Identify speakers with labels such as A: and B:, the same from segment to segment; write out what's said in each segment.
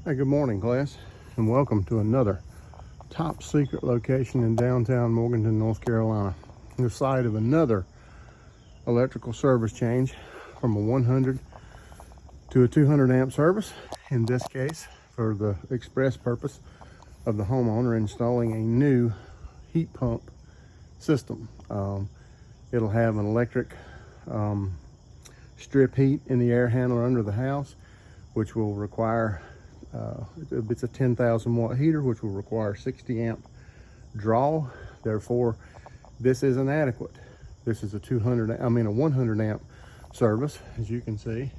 A: Hey, good morning, class, and welcome to another top secret location in downtown Morganton, North Carolina. The site of another electrical service change from a 100 to a 200 amp service, in this case for the express purpose of the homeowner installing a new heat pump system. It'll have an electric strip heat in the air handler under the house, which will require it's a 10,000 watt heater, which will require 60 amp draw. Therefore, this is inadequate. This is a 100 amp service, as you can see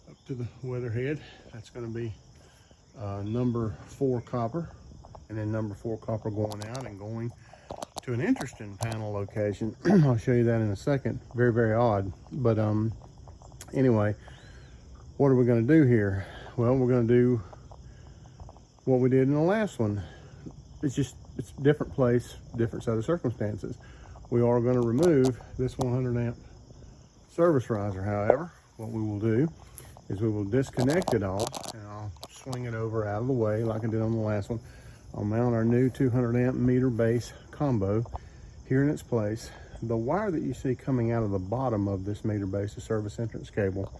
A: up to the weatherhead. That's going to be number 4 copper, and then number 4 copper going out and going to an interesting panel location. I'll show you that in a second. Very, very odd. But anyway, what are we going to do here? Well, we're going to do what we did in the last one. It's a different place, different set of circumstances. We are going to remove this 100 amp service riser. However, what we will do is we will disconnect it all, and I'll swing it over out of the way like I did on the last one. I'll mount our new 200 amp meter base combo here in its place. The wire that you see coming out of the bottom of this meter base, the service entrance cable,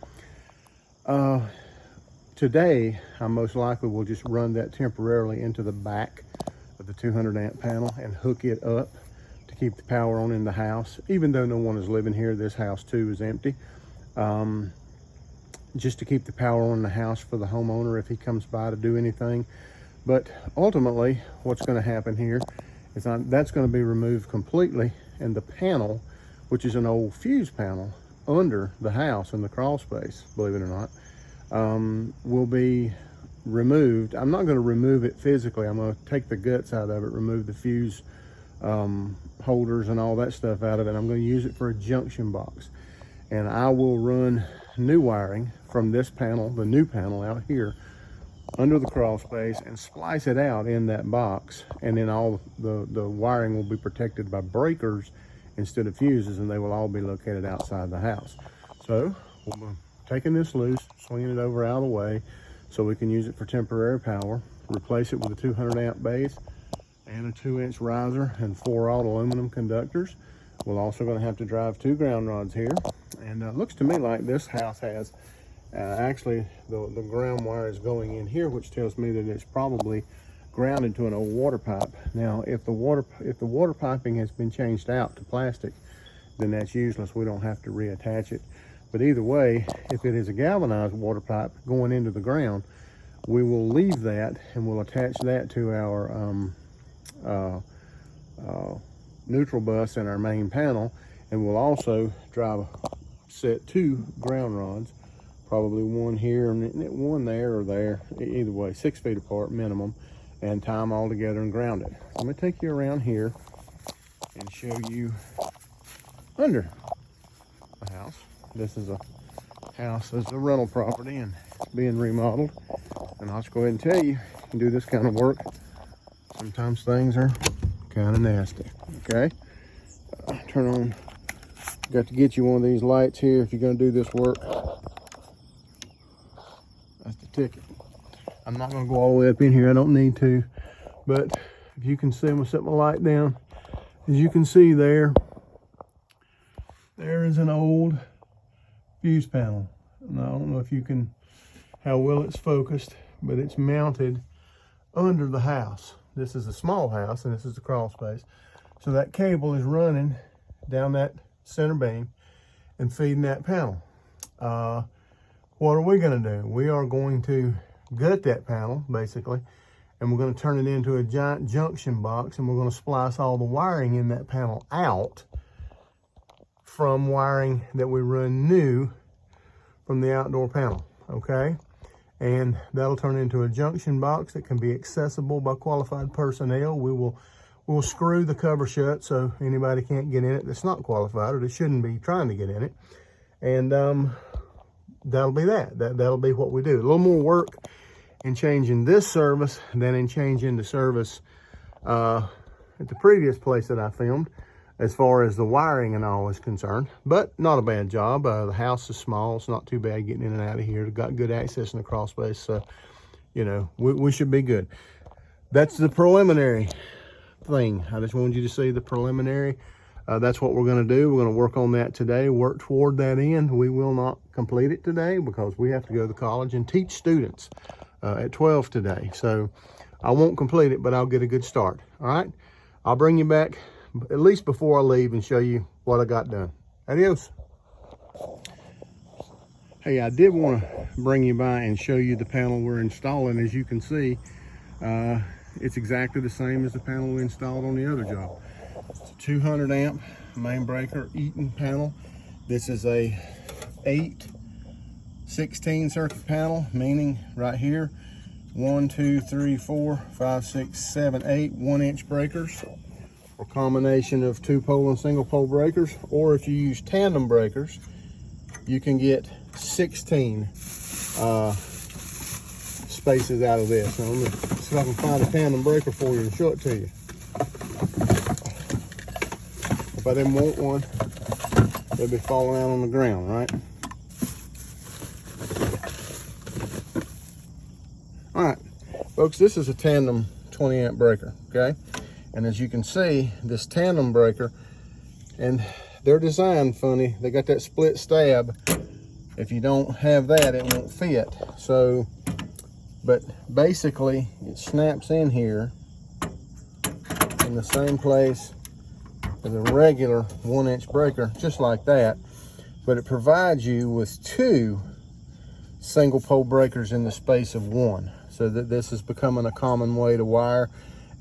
A: today, I most likely will just run that temporarily into the back of the 200 amp panel and hook it up to keep the power on in the house. Even though no one is living here, this house too is empty. Just to keep the power on in the house for the homeowner if he comes by to do anything. But ultimately, what's going to happen here is that's going to be removed completely, and the panel, which is an old fuse panel under the house in the crawl space, believe it or not, will be removed. I'm not going to remove it physically. I'm going to take the guts out of it, remove the fuse holders and all that stuff out of it. I'm going to use it for a junction box, and I will run new wiring from this panel, the new panel out here under the crawl space, and splice it out in that box. And then all the wiring will be protected by breakers instead of fuses, and they will all be located outside the house. So we'll be taking this loose, swinging it over out of the way so we can use it for temporary power, replace it with a 200 amp base and a 2-inch riser and 4 auto aluminum conductors. We're also going to have to drive 2 ground rods here, and it looks to me like this house has actually the ground wire is going in here, which tells me that it's probably grounded to an old water pipe. Now, if the water piping has been changed out to plastic, then that's useless. We don't have to reattach it. But either way, if it is a galvanized water pipe going into the ground, we will leave that and we'll attach that to our neutral bus and our main panel, and we'll also set 2 ground rods, probably one here and one there or there, either way, 6 feet apart minimum, and tie them all together and ground it. I'm going to take you around here and show you under the house. This is a house that's a rental property and it's being remodeled. And I'll just go ahead and tell you can do this kind of work. Sometimes things are kind of nasty. Okay, turn on. Got to get you one of these lights here if you're going to do this work. That's the ticket. I'm not going to go all the way up in here. I don't need to. But if you can see, I'm going to set my light down. As you can see there is an old fuse panel. And I don't know if you can, how well it's focused, but it's mounted under the house. This is a small house and this is the crawl space. So that cable is running down that center beam and feeding that panel. What are we going to do? We are going to gut that panel basically, and we're going to turn it into a giant junction box, and we're going to splice all the wiring in that panel out from wiring that we run new from the outdoor panel. Okay, and that'll turn into a junction box that can be accessible by qualified personnel. We'll screw the cover shut so anybody can't get in it that's not qualified or that shouldn't be trying to get in it, and that'll be that'll be what we do. A little more work in changing this service than in changing the service at the previous place that I filmed, as far as the wiring and all is concerned, but not a bad job. The house is small. It's not too bad getting in and out of here. Got good access in the crawl space, so you know, we should be good. That's the preliminary thing. I just wanted you to see the preliminary. That's what we're going to do. We're going to work on that today, work toward that end. We will not complete it today because we have to go to college and teach students at 12 today. So I won't complete it, but I'll get a good start. All right. I'll bring you back at least before I leave and show you what I got done. Adios. Hey, I did want to bring you by and show you the panel we're installing. As you can see, it's exactly the same as the panel we installed on the other job. It's a 200 amp main breaker Eaton panel. This is a 8/16 circuit panel, meaning right here, 1, 2, 3, 4, 5, 6, 7, 8 1-inch breakers, or combination of 2-pole and single-pole breakers. Or if you use tandem breakers, you can get 16 spaces out of this. Now let me see if I can find a tandem breaker for you and show it to you. If I didn't want one, they'd be falling out on the ground, right? All right, folks, this is a tandem 20 amp breaker, okay? And as you can see, this tandem breaker, and they're designed funny. They got that split stab. If you don't have that, it won't fit. So, but basically it snaps in here in the same place as a regular 1-inch breaker, just like that. But it provides you with 2 single pole breakers in the space of 1. So that this is becoming a common way to wire.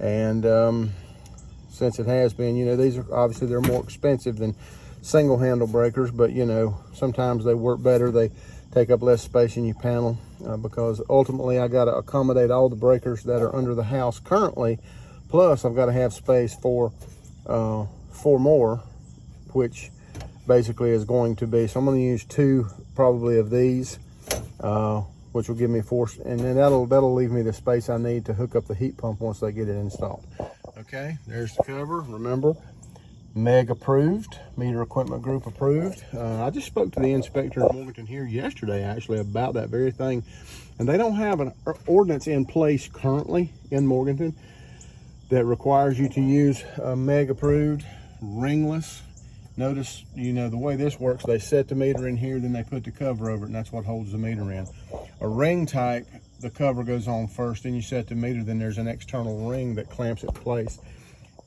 A: And since it has been, you know, these are obviously, they're more expensive than single handle breakers, but you know, sometimes they work better. They take up less space in your panel because ultimately I got to accommodate all the breakers that are under the house currently, plus I've got to have space for 4 more, which basically is going to be, so I'm going to use 2 probably of these, which will give me 4, and then that'll leave me the space I need to hook up the heat pump once they get it installed. Okay, there's the cover. Remember, MEG approved, Meter Equipment Group approved. I just spoke to the inspector in Morganton here yesterday actually about that very thing, and they don't have an ordinance in place currently in Morganton that requires you to use a MEG approved ringless. Notice, you know, the way this works, they set the meter in here, then they put the cover over it, and that's what holds the meter in. A ring type, the cover goes on first, then you set the meter, then there's an external ring that clamps it in place.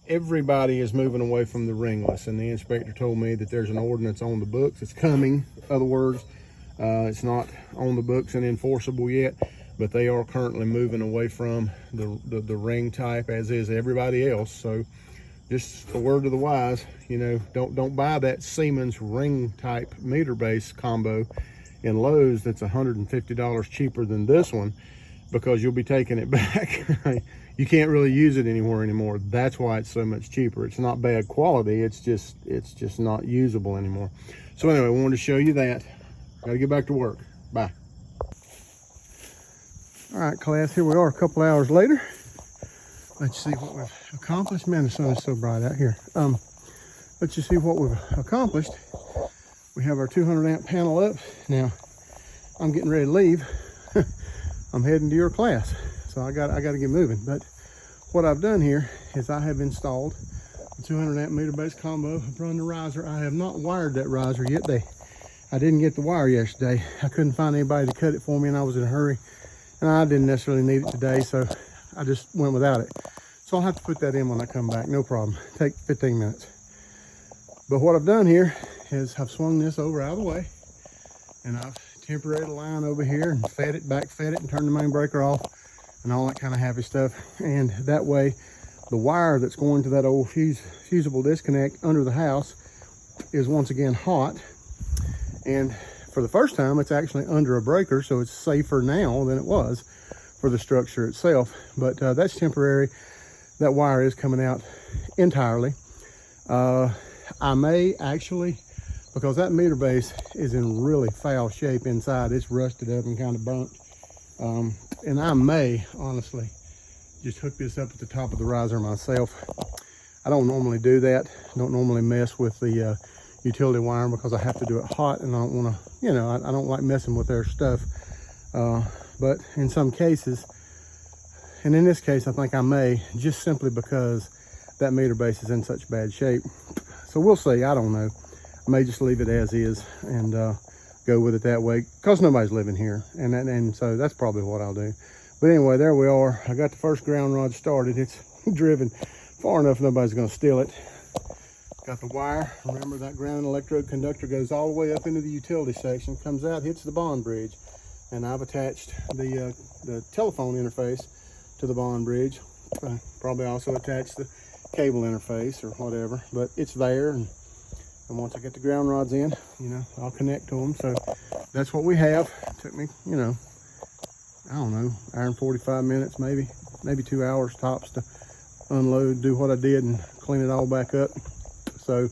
A: Everybody is moving away from the ringless, and the inspector told me that there's an ordinance on the books. It's coming. In other words, it's not on the books and enforceable yet, but they are currently moving away from the ring type, as is everybody else. So just a word to the wise, you know, don't buy that Siemens ring type meter base combo in Lowe's that's $150 cheaper than this one, because you'll be taking it back. You can't really use it anymore. That's why it's so much cheaper. It's not bad quality, it's just not usable anymore. So anyway, I wanted to show you that. Gotta get back to work. Bye. All right, class, here we are a couple hours later. Let's see what we've accomplished. Man, the sun is so bright out here. Let's just see what we've accomplished. We have our 200 amp panel up. Now, I'm getting ready to leave. I'm heading to your class, so I got to get moving. But what I've done here is I have installed a 200 amp meter base combo. I've run the riser. I have not wired that riser yet. I didn't get the wire yesterday. I couldn't find anybody to cut it for me, and I was in a hurry, and I didn't necessarily need it today, so I just went without it. So I'll have to put that in when I come back, no problem. Take 15 minutes. But what I've done here is I've swung this over out of the way, and I've temporary line over here and fed it, and turned the main breaker off and all that kind of happy stuff. And that way the wire that's going to that old fusible disconnect under the house is once again hot. And for the first time, it's actually under a breaker, so it's safer now than it was for the structure itself. But that's temporary. That wire is coming out entirely. I may actually, because that meter base is in really foul shape inside, it's rusted up and kind of burnt. And I may honestly just hook this up at the top of the riser myself. I don't normally do that. Don't normally mess with the utility wiring because I have to do it hot, and I don't want to, you know, I don't like messing with their stuff. But in some cases, And in this case, I think I may, just simply because that meter base is in such bad shape. So we'll see, I don't know. I may just leave it as is and go with it that way, because nobody's living here. And so that's probably what I'll do. But anyway, there we are. I got the first ground rod started. It's driven far enough nobody's gonna steal it. Got the wire. Remember, that ground electrode conductor goes all the way up into the utility section, comes out, hits the bond bridge. And I've attached the telephone interface to the bond bridge. Probably also attach the cable interface or whatever, but it's there. And once I get the ground rods in, you know, I'll connect to them. So that's what we have. It took me, you know, I don't know, hour and 45 minutes, maybe 2 hours tops to unload, do what I did and clean it all back up. So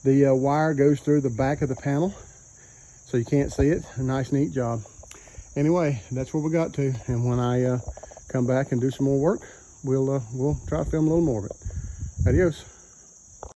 A: the wire goes through the back of the panel, so you can't see it. A nice, neat job. Anyway, that's where we got to. And when I come back and do some more work, we'll try to film a little more of it. Adios.